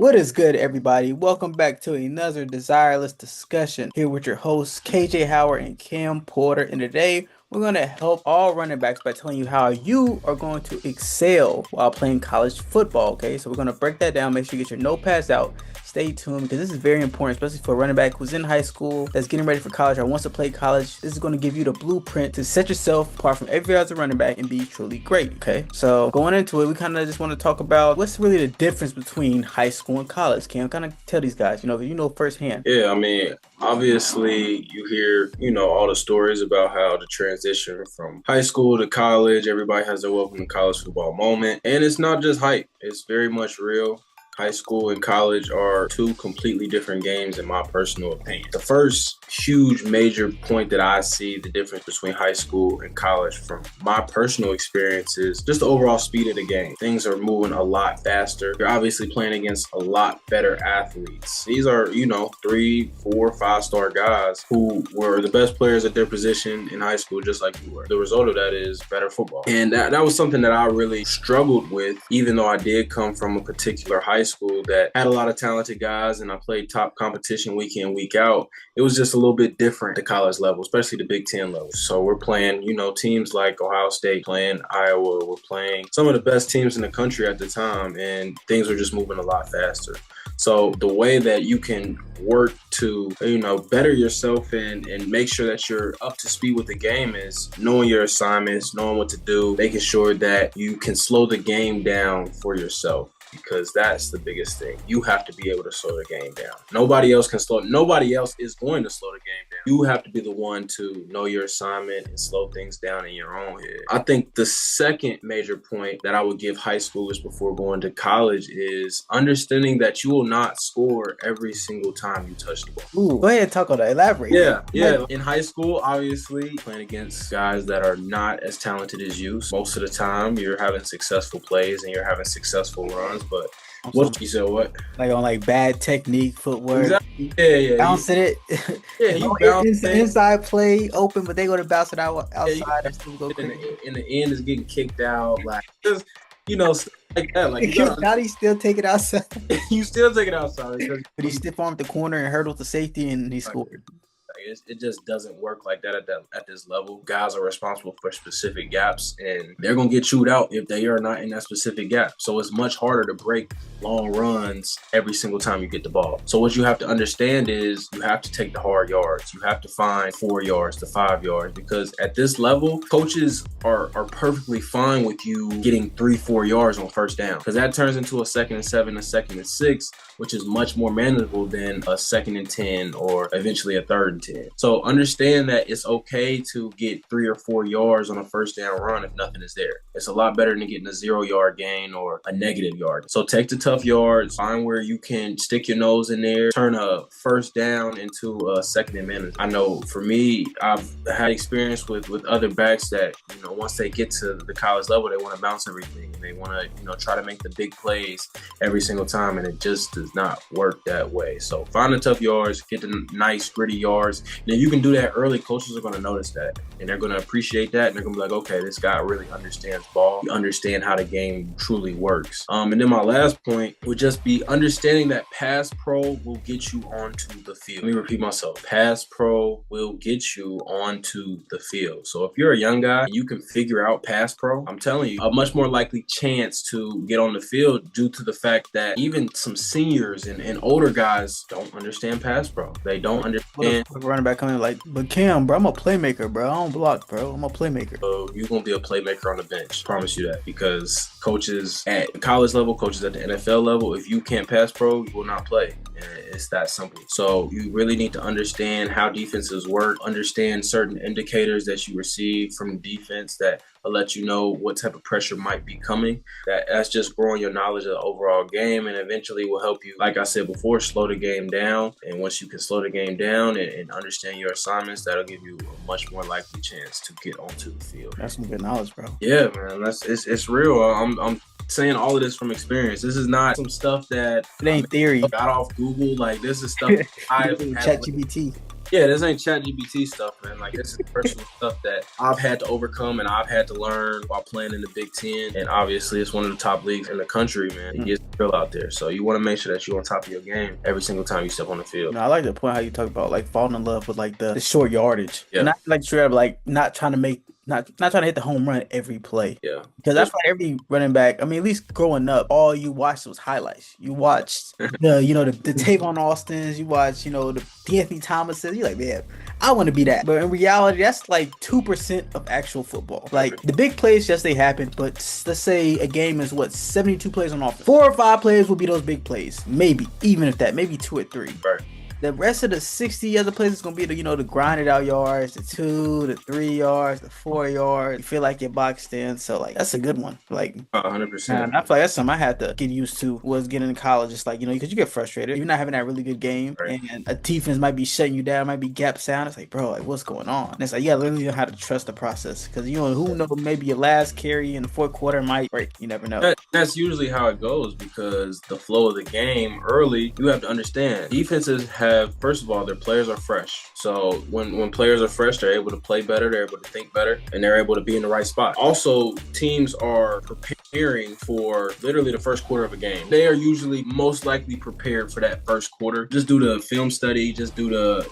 What is good, everybody? Welcome back to another desireLess discussion here with your hosts, KJ Howard and Cam Porter. And today, we're going to help all running backs by telling you how you are going to excel while playing college football. Okay, so we're going to break that down. Make sure you get your notepads out. Stay tuned because this is very important, especially for a running back who's in high school, that's getting ready for college or wants to play college. This is going to give you the blueprint to set yourself apart from every other running back and be truly great. Okay, so going into it, we kind of just want to talk about what's really the difference between high school and college. Can kind of tell these guys, firsthand. Yeah, I mean, obviously you hear, all the stories about how the transition from high school to college, everybody has their welcome to college football moment. And it's not just hype, it's very much real. High school and college are two completely different games in my personal opinion. The first huge major point that I see the difference between high school and college from my personal experience is just the overall speed of the game. Things are moving a lot faster. You're obviously playing against a lot better athletes. These are, 3, 4, 5-star guys who were the best players at their position in high school, just like you were. The result of that is better football. And that was something that I really struggled with, even though I did come from a particular high school that had a lot of talented guys and I played top competition week in, week out. It was just a little bit different at the college level, especially the Big Ten level. So we're playing, teams like Ohio State, playing Iowa, we're playing some of the best teams in the country at the time, and things were just moving a lot faster. So the way that you can work to, better yourself and make sure that you're up to speed with the game is knowing your assignments, knowing what to do, making sure that you can slow the game down for yourself. Because that's the biggest thing. You have to be able to slow the game down. Nobody else is going to slow the game down. You have to be the one to know your assignment and slow things down in your own head. I think the second major point that I would give high schoolers before going to college is understanding that you will not score every single time you touch the ball. Ooh, go ahead and talk on that. Elaborate. Yeah. In high school, obviously, playing against guys that are not as talented as you. Most of the time, you're having successful plays and you're having successful runs. But what you said? What? Like on bad technique, footwork. Exactly. Yeah. Bouncing it. Yeah, you bounce inside play open, but they go to bounce it outside. Yeah, and still go in the end, is getting kicked out. Like just like that. Like how do you still take it outside? You still take it outside because but he stiff armed the corner and hurdled the safety, and he scored. It just doesn't work like that at this level. Guys are responsible for specific gaps, and they're going to get chewed out if they are not in that specific gap. So it's much harder to break long runs every single time you get the ball. So what you have to understand is you have to take the hard yards. You have to find 4 yards to 5 yards, because at this level, coaches are perfectly fine with you getting 3-4 yards on first down, because that turns into a 2nd and 7, a 2nd and 6, which is much more manageable than a 2nd and 10 or eventually a 3rd and 10. So understand that it's okay to get 3 or 4 yards on a first down run if nothing is there. It's a lot better than getting a 0-yard gain or a negative yard. So take the tough yards, find where you can stick your nose in there, turn a first down into a 2nd and manageable. I know for me, I've had experience with other backs that, once they get to the college level, they want to bounce everything. And they want to, try to make the big plays every single time. And it just does not work that way. So find the tough yards, get the nice gritty yards. And if you can do that early, coaches are going to notice that. And they're going to appreciate that. And they're going to be like, okay, this guy really understands ball. You understand how the game truly works. And then my last point would just be understanding that pass pro will get you onto the field. Let me repeat myself. Pass pro will get you onto the field. So if you're a young guy and you can figure out pass pro, I'm telling you, a much more likely chance to get on the field due to the fact that even some seniors and older guys don't understand pass pro. They don't understand. Running back coming but Cam, bro, I'm a playmaker, bro. I don't block, bro. I'm a playmaker. So you're going to be a playmaker on the bench. Promise you that. Because coaches at the college level, coaches at the NFL level, if you can't pass pro, you will not play. And it's that simple. So you really need to understand how defenses work, understand certain indicators that you receive from defense that will let you know what type of pressure might be coming. That's just growing your knowledge of the overall game, and eventually will help you, like I said before, slow the game down. And once you can slow the game down and understand your assignments, that'll give you a much more likely chance to get onto the field. That's some good knowledge, bro. Yeah, man. It's real. I'm saying all of this from experience. This is not some stuff that it ain't theory. Got off Google. Like, this is stuff I've ChatGPT. Yeah, this ain't chat GBT stuff, man. Like, this is personal stuff that I've had to overcome and I've had to learn while playing in the Big Ten. And obviously, it's one of the top leagues in the country, man. It gets real out there. So you want to make sure that you're on top of your game every single time you step on the field. No, I like the point how you talk about like falling in love with like the short yardage. Yeah. Not like straight up like not trying to make not trying to hit the home run every play. Yeah. Because that's why every running back, I mean, at least growing up, all you watched was highlights. You watched the Tavon Austins, you watch, the Anthony Thomases. You're like, man, I want to be that. But in reality, that's like 2% of actual football. Like the big plays, yes, they happen, but let's say a game is 72 plays on offense. 4 or 5 plays will be those big plays. Maybe, even if that, maybe 2 or 3. Right. The rest of the 60 other plays is gonna be the grinded out yards, the 2, the 3 yards, the 4 yards. You feel like you're boxed in, so like that's a good one. Like 100%. I feel like that's something I had to get used to was getting in college. It's like because you get frustrated. You're not having that really good game, right. And a defense might be shutting you down, might be gap sound. It's like, bro, like what's going on? And it's like, yeah, literally know how to trust the process because who knows, maybe your last carry in the fourth quarter might break. You never know. That's usually how it goes because the flow of the game early, you have to understand defenses have, first of all, their players are fresh. So when players are fresh, they're able to play better, they're able to think better, and they're able to be in the right spot. Also, teams are preparing for literally the first quarter of a game. They are usually most likely prepared for that first quarter, just due to film study, just due to,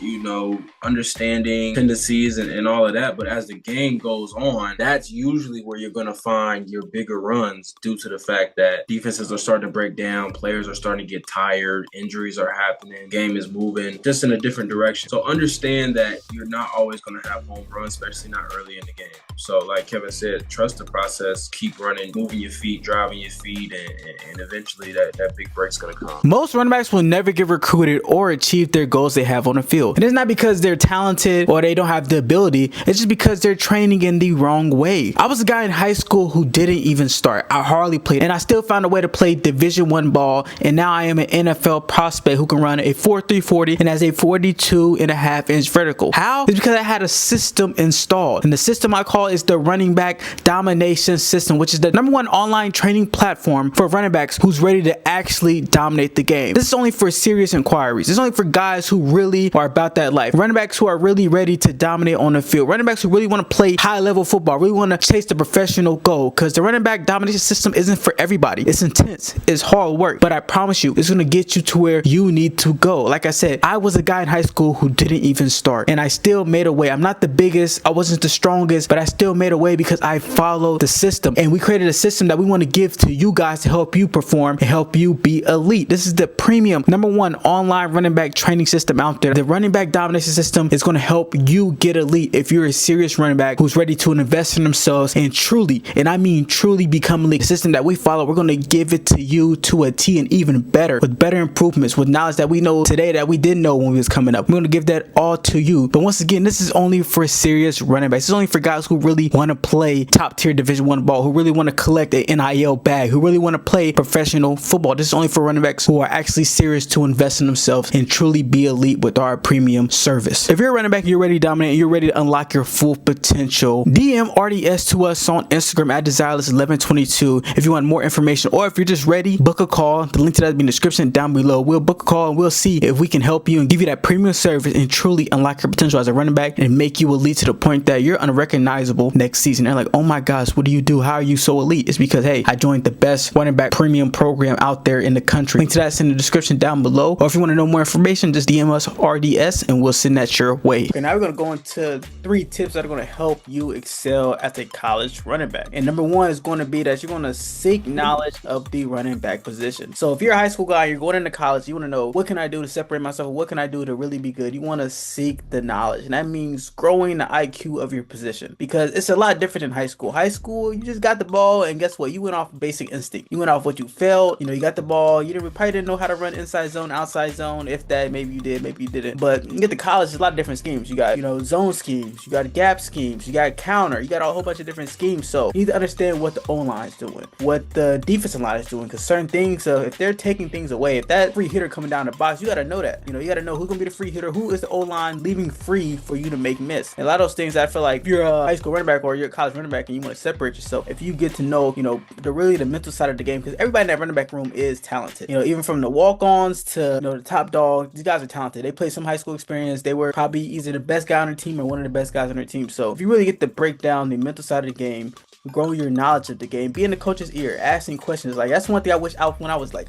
understanding tendencies and all of that. But as the game goes on, that's usually where you're going to find your bigger runs due to the fact that defenses are starting to break down, players are starting to get tired, injuries are happening, game is moving just in a different direction. So understand that you're not always going to have home runs, especially not early in the game. So like Kevin said, trust the process, keep running, moving your feet, driving your feet, and eventually that big break's going to come. Most running backs will never get recruited or achieve their goals they have on the field. And it's not because they're talented or they don't have the ability. It's just because they're training in the wrong way. I was a guy in high school who didn't even start. I hardly played, and I still found a way to play Division I ball. And now I am an NFL prospect who can run a 4.3 40 and has a 42.5-inch vertical. How? It's because I had a system installed. And the system I call is the running back domination system, which is the #1 online training platform for running backs who's ready to actually dominate the game. This is only for serious inquiries. This is only for guys who really are about that life. Running backs who are really ready to dominate on the field. Running backs who really want to play high level football, really want to chase the professional goal, because the running back domination system isn't for everybody. It's intense. It's hard work, but I promise you, it's going to get you to where you need to go. Like I said, I was a guy in high school who didn't even start, and I still made a way. I'm not the biggest, I wasn't the strongest, but I still made a way because I followed the system, and we created a system that we want to give to you guys to help you perform and help you be elite. This is the premium #1 online running back training system out there. The running back domination system is going to help you get elite if you're a serious running back who's ready to invest in themselves and truly, and I mean truly, become elite. The system that we follow, we're going to give it to you to a T, and even better, with better improvements, with knowledge that we know today that we didn't know when we was coming up. We're going to give that all to you. But once again, this is only for serious running backs. It's only for guys who really want to play top tier Division I ball, who really want to collect an NIL bag, who really want to play professional football. This is only for running backs who are actually serious to invest in themselves and truly be elite with our premium service. If you're a running back, you're ready to dominate, and you're ready to unlock your full potential, DM RDS to us on Instagram at desireLess1122 if you want more information, or if you're just ready, book a call. The link to that will be in the description down below. We'll book a call and we'll see if we can help you and give you that premium service and truly unlock your potential as a running back and make you elite to the point that you're unrecognizable next season. They're like, oh my gosh, what do you do? How are you so elite? It's because, hey, I joined the best running back premium program out there in the country. Link to that's in the description down below. Or if you want to know more information, just DM us RDS and we'll send that your way. Okay, now we're going to go into 3 tips that are going to help you excel as a college running back. And #1 is going to be that you're going to seek knowledge of the running back position. So if you're a high school guy, you're going into college, you want to know, what can I do to separate myself? What can I do to really be good? You want to seek the knowledge, and that means growing the IQ of your position, because it's a lot different in high school. High school, you just got the ball, and guess what? You went off basic instinct. You went off what you felt. You got the ball. You probably didn't know how to run inside zone, outside zone. If that, maybe you did, maybe you didn't. But you get to college, there's a lot of different schemes. You got, zone schemes. You got gap schemes. You got counter. You got a whole bunch of different schemes. So you need to understand what the O-line is doing, what the defensive line is doing, because certain things, if they're taking things away, if that free hitter coming down the box, you got to know that. You got to know who's going to be the free hitter, who is the O-line leaving free for you to make miss. And a lot of those things, I feel like if you're a high school running back or you're a college running back and you want to separate yourself, if you get to know, the mental side of the game, because everybody in that running back room is talented. Even from the walk-ons to the top dog, these guys are talented. They play some high school experience. They were probably either the best guy on their team or one of the best guys on their team. So if you really get to break down the mental side of the game, grow your knowledge of the game, be in the coach's ear, asking questions. Like, that's one thing I wish when I was like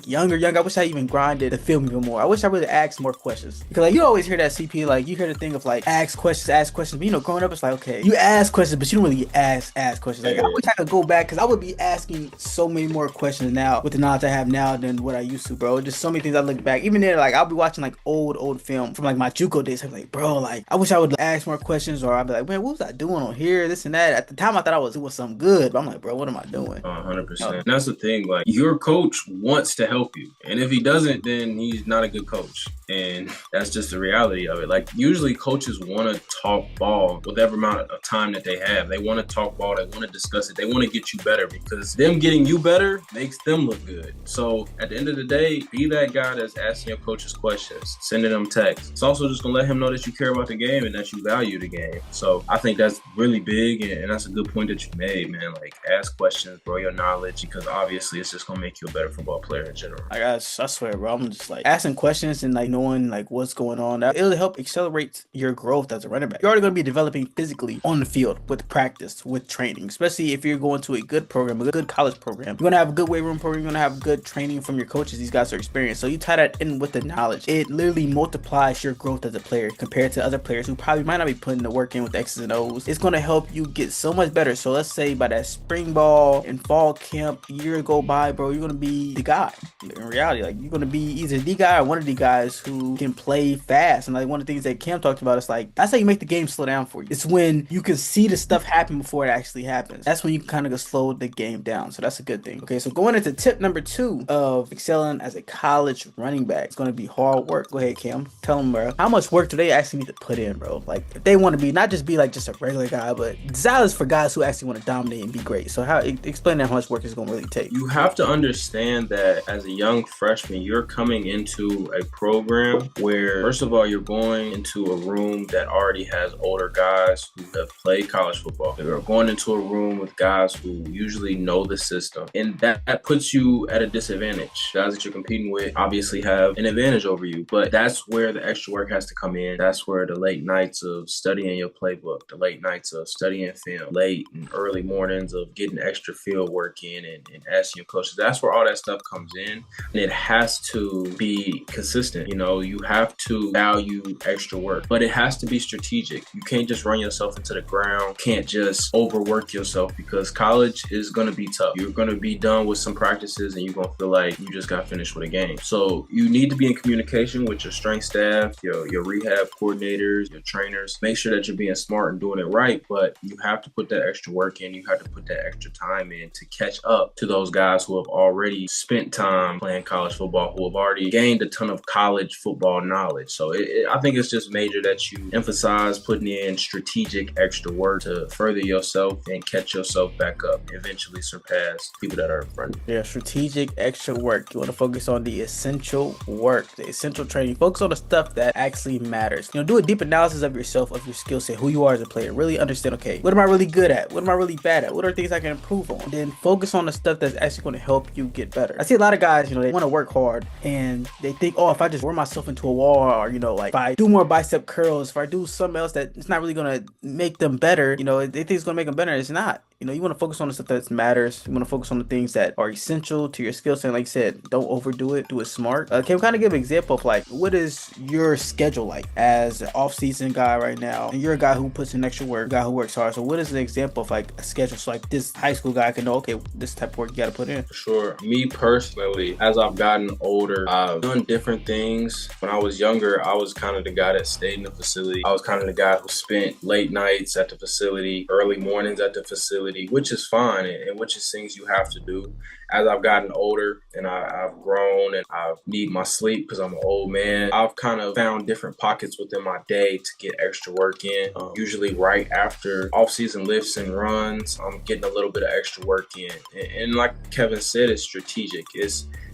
younger. I wish I even grinded the film even more. I wish I really asked more questions, because like you always hear that CP, like you hear the thing of like ask questions, but growing up it's like, okay, you ask questions, but you don't really ask questions. Like, I wish I could go back, because I would be asking so many more questions now with the knowledge I have now than what I used to, bro. Just so many things I look back. Even there, like I'll be watching like old film from like my JUCO days. I'm like, bro, like I wish I would ask more questions, or I'd be like, man, what was I doing on here, this and that. At the time I thought I was doing something good, but I'm like, bro, what am I doing? 100%. And that's the thing, like your coach wants to help you, and if he doesn't, then he's not a good coach. And that's just the reality of it. Like, usually coaches want to talk ball with every amount of time that they have. They want to talk ball, they want to discuss it, they want to get you better, because them getting you better makes them look good. So at the end of the day, be that guy that's asking your coaches questions, sending them texts. It's also just gonna let him know that you care about the game and that you value the game. So I think that's really big, and that's a good point that you made, man. Like, ask questions, grow your knowledge, because obviously it's just gonna make you a better football player in general. I swear, bro, I'm just like asking questions and like knowing like what's going on. It'll help accelerate your growth as a running back. You're already gonna be developing physically on the field with practice, with training, especially if you're going to a good program, a good college program. You're gonna have a good weight room program. You're gonna have good training from your coaches. These guys are experienced, so you tie that in with the knowledge. It literally multiplies your growth as a player compared to other players who probably might not be putting the work in with the X's and O's. It's gonna help you get so much better. So let's say by that spring ball and fall camp, year go by, bro, you're gonna be the guy. In reality, like you're gonna be either the guy or one of the guys who can play fast. And like one of the things that Cam talked about is like, that's how you make the game slow down for you. It's when you can see the stuff happen before it actually happens. That's when you kind of slow the game down. So that's a good thing. Okay, so going into tip number 2 of excelling as a college running back, it's gonna be hard work. Go ahead, Cam. Tell them, bro, how much work do they actually need to put in, bro? Like, if they want to be not just be like just a regular guy, but desireLess for guys who actually want to dominate and be great. So explain that, how much work it's gonna really take. You have to understand that as a young freshman, you're coming into a program where, first of all, you're going into a room that already has older guys who have played college football. You're going into a room with guys who usually know the system, and that puts you at a disadvantage. Guys that you're competing with obviously have an advantage over you, but that's where the extra work has to come in. That's where the late nights of studying your playbook, the late nights of studying film, late and early mornings of getting extra field work in and asking your coaches, that's where all that stuff comes in. And it has to be consistent. You have to value extra work, but it has to be strategic. You can't just run yourself into the ground. Can't just overwork yourself, because college is going to be tough. You're going to be done with some practices and you're going to feel like you just got finished with a game. So you need to be in communication with your strength staff, your rehab coordinators, your trainers. Make sure that you're being smart and doing it right, but you have to put that extra work in. You have to put that extra time in to catch up to those guys who have already spent time playing college football, who have already gained a ton of college football knowledge. So I think it's just major that you emphasize putting in strategic extra work to further yourself and catch yourself back up, eventually surpass people that are in front of you. Yeah, strategic extra work. You want to focus on the essential work, the essential training. Focus on the stuff that actually matters. Do a deep analysis of yourself, of your skill set, who you are as a player. Really understand, okay, what am I really good at? What am I really bad at? What are things I can improve on? Then focus on the stuff that's actually going to help you get better. I see a lot of guys, they want to work hard and they think, oh, if I just work myself into a wall, or, like if I do more bicep curls, if I do something else that it's not really going to make them better, they think it's going to make them better. It's not. You want to focus on the stuff that matters. You want to focus on the things that are essential to your skill set. Like I said, don't overdo it. Do it smart. Can we kind of give an example of like, what is your schedule like as an off-season guy right now? And you're a guy who puts in extra work, a guy who works hard. So what is an example of like a schedule? So like this high school guy can know, okay, this type of work you got to put in. For sure. Me personally, as I've gotten older, I've done different things. When I was younger, I was kind of the guy that stayed in the facility. I was kind of the guy who spent late nights at the facility, early mornings at the facility, which is fine and which is things you have to do. As I've gotten older and I've grown and I need my sleep because I'm an old man, I've kind of found different pockets within my day to get extra work in. Usually right after off-season lifts and runs, I'm getting a little bit of extra work in. And like Kevin said, it's strategic.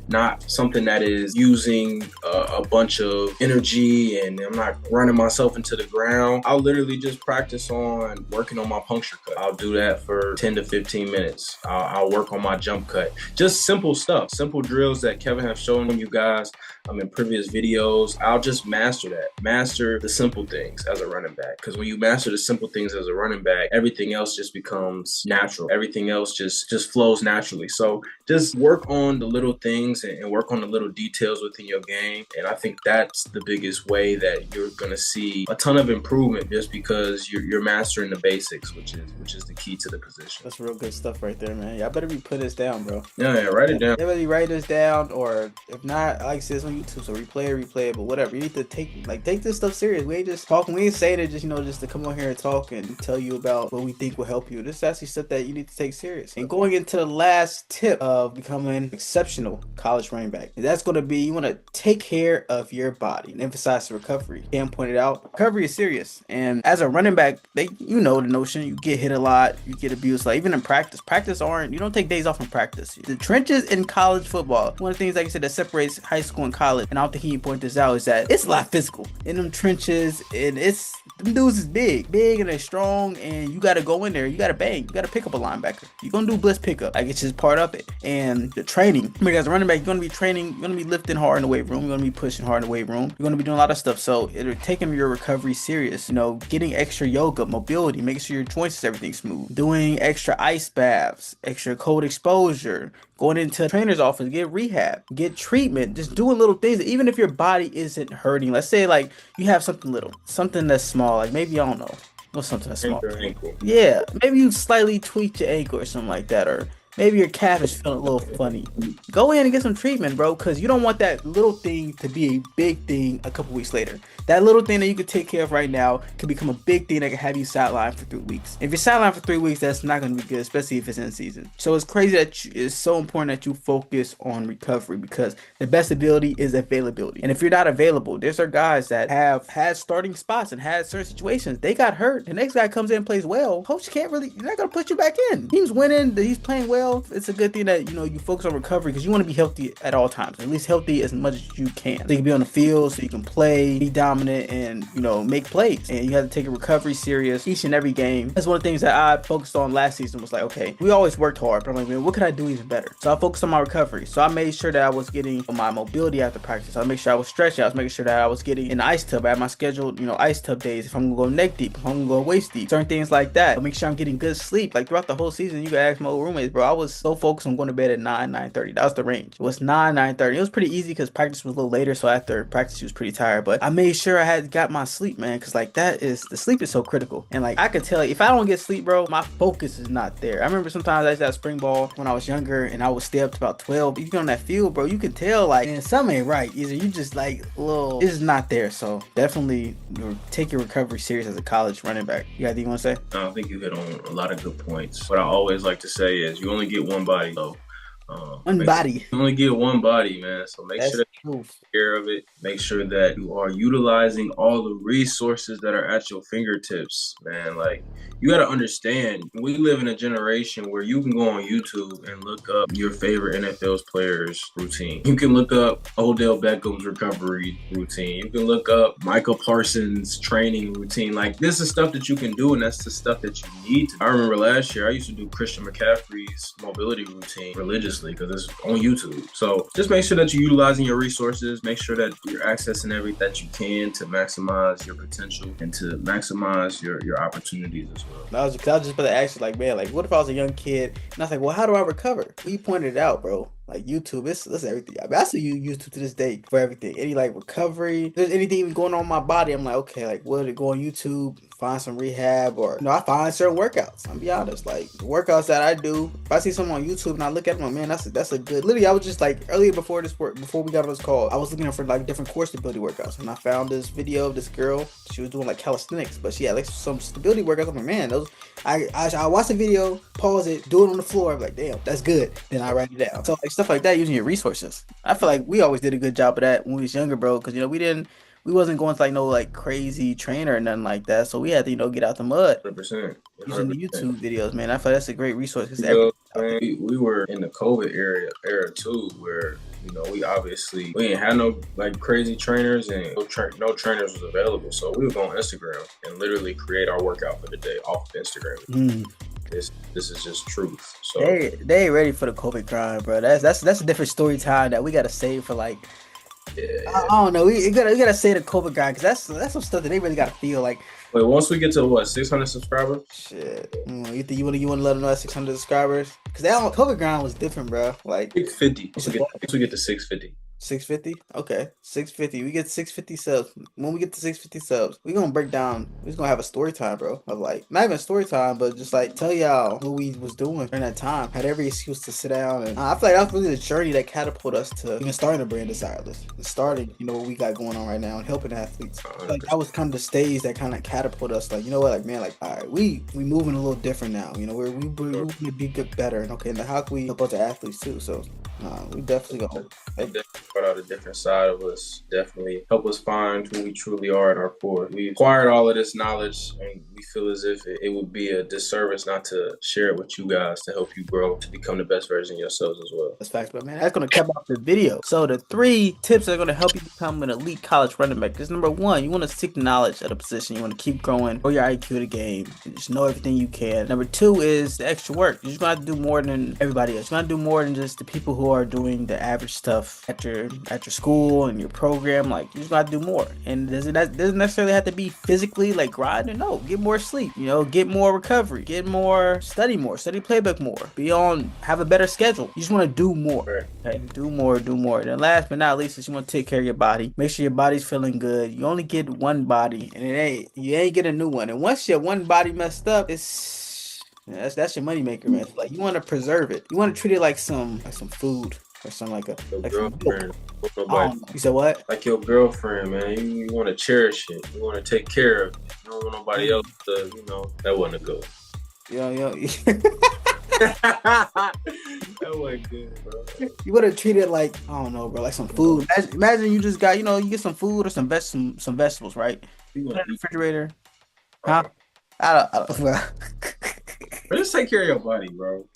not something that is using a bunch of energy and I'm not running myself into the ground. I'll literally just practice on working on my puncture cut. I'll do that for 10 to 15 minutes. I'll work on my jump cut. Just simple stuff, simple drills that Kevin have shown you guys in previous videos. I'll just master that. Master the simple things as a running back. Because when you master the simple things as a running back, everything else just becomes natural. Everything else just flows naturally. So just work on the little things and work on the little details within your game. And I think that's the biggest way that you're gonna see a ton of improvement just because you're mastering the basics, which is the key to the position. That's real good stuff right there, man. Y'all better be putting this down, bro. Yeah, write it down. Y'all better write this down, or if not, like I said, on YouTube. So replay it, but whatever. You need to take this stuff serious. We ain't just talking. We ain't saying it just to come on here and talk and tell you about what we think will help you. This is actually stuff that you need to take serious. And going into the last tip of becoming an exceptional college running back, and that's going to be, you want to take care of your body and emphasize the recovery. Cam pointed out, recovery is serious. And as a running back, the notion, you get hit a lot, you get abused. Like even in practice you don't take days off from practice. The trenches in college football, one of the things, like I said, that separates high school and college, and I don't think he can point this out, is that it's a lot physical in them trenches, and them dudes is big and they're strong, and you got to go in there, you got to bang, you got to pick up a linebacker, you're gonna do blitz pickup, like it's just part of it. And the training, I mean, as a running back, you're gonna be training, you're gonna be lifting hard in the weight room, you're gonna be pushing hard in the weight room, you're gonna be doing a lot of stuff. So it'll taking your recovery serious, getting extra yoga, mobility, making sure your joints is everything smooth, doing extra ice baths, extra cold exposure, going into a trainer's office, get rehab, get treatment, just doing little things. Even if your body isn't hurting, let's say like you have something little, something that's small, like maybe, I don't know, what's something that's small? Ankle. Yeah, maybe you slightly tweaked your ankle or something like that, or maybe your calf is feeling a little funny. Go in and get some treatment, bro, because you don't want that little thing to be a big thing a couple weeks later. That little thing that you could take care of right now could become a big thing that can have you sidelined for 3 weeks. If you're sidelined for 3 weeks, that's not going to be good, especially if it's in season. So it's crazy that it's so important that you focus on recovery, because the best ability is availability. And if you're not available, there's our guys that have had starting spots and had certain situations. They got hurt. The next guy comes in and plays well. Coach you're not going to put you back in. Team's winning. He's playing well. It's a good thing that, you focus on recovery, because you want to be healthy at all times, at least healthy as much as you can. So you can be on the field, so you can play, be dominant, and make plays. And you have to take a recovery serious each and every game. That's one of the things that I focused on last season, was like, okay, we always worked hard, but I'm like, man, what could I do even better? So I focused on my recovery. So I made sure that I was getting my mobility after practice. I made sure I was stretching. I was making sure that I was getting an ice tub. I had my scheduled ice tub days, if I'm gonna go neck deep, if I'm gonna go waist deep, certain things like that. I make sure I'm getting good sleep. Like throughout the whole season, you can ask my old roommates, bro, I was so focused on going to bed at 9:30. That was the range. It was 9:30. It was pretty easy because practice was a little later, so after practice she was pretty tired, but I made sure I had got my sleep, man, because like the sleep is so critical. And like I could tell, if I don't get sleep, bro, my focus is not there. I remember sometimes I used to have spring ball when I was younger, and I would stay up to about 12. If you get on that field, bro, you can tell like, man, something ain't right. Either you just like it's not there. So definitely take your recovery serious as a college running back. You got anything you want to say? I think you hit on a lot of good points. What I always like to say is you only get one body, though. One body. You only get one body, man. So make sure that you take care of it. Make sure that you are utilizing all the resources that are at your fingertips, man. Like, you got to understand, we live in a generation where you can go on YouTube and look up your favorite NFL players' routine. You can look up Odell Beckham's recovery routine. You can look up Michael Parsons' training routine. Like, this is stuff that you can do, and that's the stuff that you need to do. I remember last year, I used to do Christian McCaffrey's mobility routine religiously, because it's on YouTube. So just make sure that you're utilizing your resources. Make sure that you're accessing everything that you can to maximize your potential and to maximize your opportunities as well. I was just about to ask you, like, man, like, what if I was a young kid and I was like, well, how do I recover? Well, you pointed it out, bro. Like YouTube, it's everything. I mean, I still use YouTube to this day for everything. Any like recovery, if there's anything even going on in my body, I'm like, okay, like what, go on YouTube, find some rehab, or I find certain workouts. I'll be honest, like the workouts that I do, if I see someone on YouTube and I look at them, like, man, that's a good. Literally, I was just like earlier before we got on this call, I was looking for like different core stability workouts, and I found this video of this girl. She was doing like calisthenics, but she had like some stability workouts. I'm like, man, those. I watch the video, pause it, do it on the floor. I'm like, damn, that's good. Then I write it down. So like stuff like that, using your resources. I feel like we always did a good job of that when we was younger, bro. Because we wasn't going to like no like crazy trainer or nothing like that. So we had to get out the mud. 100%. Using the YouTube videos, man. I feel that's a great resource. We were in the COVID era too, where You know, we ain't had no like crazy trainers, and no trainers was available. So we would go on Instagram and literally create our workout for the day off of Instagram. Mm. This is just truth. So They ain't ready for the COVID grind, bro. That's a different story time that we gotta save for like yeah. I don't know. We gotta say the COVID grind because that's some stuff that they really gotta feel like. Wait, once we get to what 600 subscribers? Shit. You think you wanna let them know at 600 subscribers? Because that COVID grind was different, bro. Like 650. Once we get to 650. 650? Okay. 650. We get 650 subs. When we get to 650 subs, we're gonna break down. We're just gonna have a story time, bro. Of like, not even a story time, but just like tell y'all what we was doing during that time. Had every excuse to sit down. And I feel like that was really the journey that catapulted us to even starting the brand desireLess. And starting, what we got going on right now and helping athletes. Like, that was kind of the stage that kind of catapulted us. Like, you know what? Like, man, like, all right, we moving a little different now. We want to be good, better. And okay, now how can we help other athletes too? So, we definitely go. They definitely brought out a different side of us. Definitely help us find who we truly are at our core. We acquired all of this knowledge, and we feel as if it would be a disservice not to share it with you guys to help you grow to become the best version of yourselves as well. That's facts, but man, that's gonna cap off the video. So the 3 tips that are gonna help you become an elite college running back is number 1, you want to seek knowledge at a position. You want to keep growing, grow your IQ the game, just know everything you can. Number 2 is the extra work. You're just gonna have to do more than everybody else. You're gonna do more than just the people who are doing the average stuff at your school and your program. Like, you just gotta do more. And doesn't necessarily have to be physically like grinding. No, get more sleep. Get more recovery. Get more study playbook more. Have a better schedule. You just want to do more. Right. Okay, do more. And last but not least is you want to take care of your body. Make sure your body's feeling good. You only get one body, and you ain't get a new one. And once your one body messed up, that's your money maker, man. Like, you want to preserve it. You want to treat it like some food or something like some milk. You said what? Like your girlfriend, man. You want to cherish it. You want to take care of it. You don't want nobody else to, that wasn't a good. Yo. That wasn't good, bro. You want to treat it like, I don't know, bro, like some food. Imagine you just got, you get some food or some vegetables, right? You put it in the refrigerator. Huh? I don't bro. Just take care of your body, bro.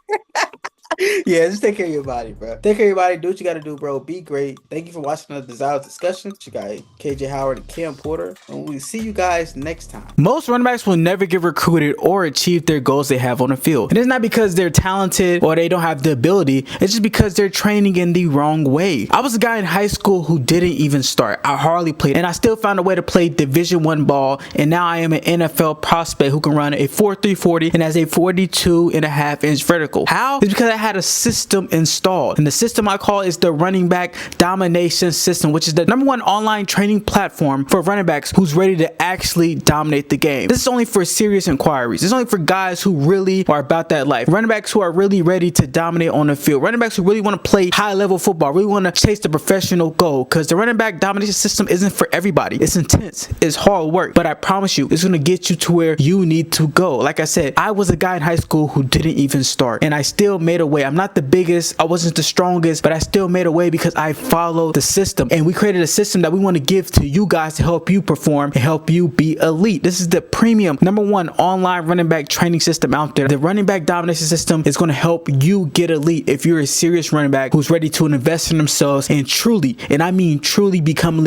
Yeah, just take care of your body, bro. Take care of your body. Do what you got to do, bro. Be great. Thank you for watching the Desire Discussion. It's your guy, KJ Howard and Cam Porter. And we'll see you guys next time. Most running backs will never get recruited or achieve their goals they have on the field. And it's not because they're talented or they don't have the ability. It's just because they're training in the wrong way. I was a guy in high school who didn't even start. I hardly played. And I still found a way to play Division I ball. And now I am an NFL prospect who can run a 4.3 40 and has a 42.5-inch vertical. How? It's because I had a system installed, and the system I call is the running back domination system, which is the #1 online training platform for running backs who's ready to actually dominate the game. This is only for serious inquiries. This is only for guys who really are about that life. Running backs who are really ready to dominate on the field. Running backs who really want to play high level football, really want to chase the professional goal, because the running back domination system isn't for everybody. It's intense, it's hard work, but I promise you it's going to get you to where you need to go. Like I said, I was a guy in high school who didn't even start, and I still made a way. I'm not the biggest, I wasn't the strongest, but I still made a way because I followed the system, and we created a system that we want to give to you guys to help you perform and help you be elite. This is the premium #1 online running back training system out there. The running back domination system is going to help you get elite if you're a serious running back who's ready to invest in themselves and truly, and I mean truly, become elite.